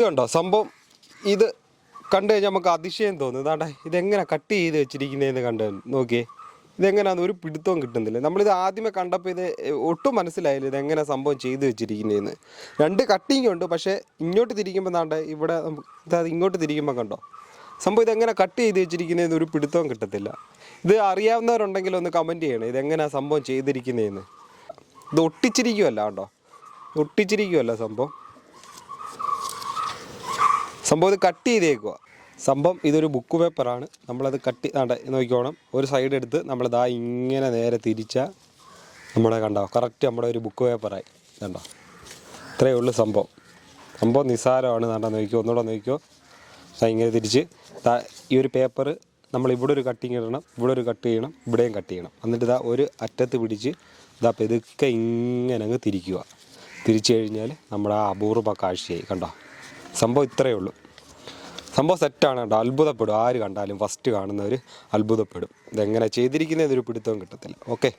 ഇതുണ്ടോ സംഭവം? ഇത് കണ്ടു കഴിഞ്ഞാൽ നമുക്ക് അതിശയം തോന്നും. ഇതാണ്ടെ ഇതെങ്ങനെ കട്ട് ചെയ്ത് വെച്ചിരിക്കുന്നതെന്ന് കണ്ടു നോക്കിയേ. ഇതെങ്ങനെയാണെന്ന് ഒരു പിടുത്തവും കിട്ടുന്നില്ല. നമ്മളിത് ആദ്യമേ കണ്ടപ്പോൾ ഇത് ഒട്ടും മനസ്സിലായില്ല ഇതെങ്ങനെ സംഭവം ചെയ്ത് വെച്ചിരിക്കുന്നതെന്ന്. 2 കട്ടിങ് ഉണ്ട്, പക്ഷേ ഇങ്ങോട്ട് തിരിക്കുമ്പോൾ താണ്ടെ ഇവിടെ ഇങ്ങോട്ട് തിരിക്കുമ്പോൾ കണ്ടോ സംഭവം ഇതെങ്ങനെ കട്ട് ചെയ്ത് വെച്ചിരിക്കുന്നതെന്ന് ഒരു പിടുത്തവും കിട്ടത്തില്ല. ഇത് അറിയാവുന്നവരുണ്ടെങ്കിൽ ഒന്ന് കമൻറ്റ് ചെയ്യണം ഇതെങ്ങനെയാണ് സംഭവം ചെയ്തിരിക്കുന്നതെന്ന്. ഇത് ഒട്ടിച്ചിരിക്കുമല്ല കേട്ടോ, ഒട്ടിച്ചിരിക്കുമല്ല സംഭവം ഇത് കട്ട് ചെയ്തേക്കുക. സംഭവം ഇതൊരു ബുക്ക് പേപ്പറാണ്. നമ്മളത് നോക്കിക്കോണം. ഒരു സൈഡ് എടുത്ത് നമ്മളിതാ ഇങ്ങനെ നേരെ തിരിച്ചാൽ നമ്മുടെ കണ്ടോ കറക്റ്റ് നമ്മുടെ ഒരു ബുക്ക് പേപ്പറായി. കണ്ടോ, ഇത്രയേ ഉള്ളൂ സംഭവം നിസ്സാരമാണ്. നോക്കിക്കോ, ഒന്നുകൂടെ നോക്കിക്കോ. ഇങ്ങനെ തിരിച്ച് ഈ ഒരു പേപ്പർ നമ്മളിവിടെ ഒരു കട്ടിങ് ഇടണം, ഇവിടെ ഒരു കട്ട് ചെയ്യണം, ഇവിടെയും കട്ട് ചെയ്യണം. എന്നിട്ട് ഇതാ ഒരു അറ്റത്ത് പിടിച്ച് ഇതാ പെതുക്കെ ഇങ്ങനെ അങ്ങ് തിരിക്കുക. തിരിച്ചു കഴിഞ്ഞാൽ നമ്മുടെ ആ അപൂർവ കാഴ്ചയായി. കണ്ടോ, സംഭവം ഇത്രയേ ഉള്ളൂ. സംഭവം സെറ്റാണ് കേട്ടോ. അത്ഭുതപ്പെടും, ആര് കണ്ടാലും ഫസ്റ്റ് കാണുന്നവർ അത്ഭുതപ്പെടും. ഇതെങ്ങനെ ചെയ്തിരിക്കുന്നതൊരു പിടുത്തവും കിട്ടത്തില്ല. ഓക്കെ.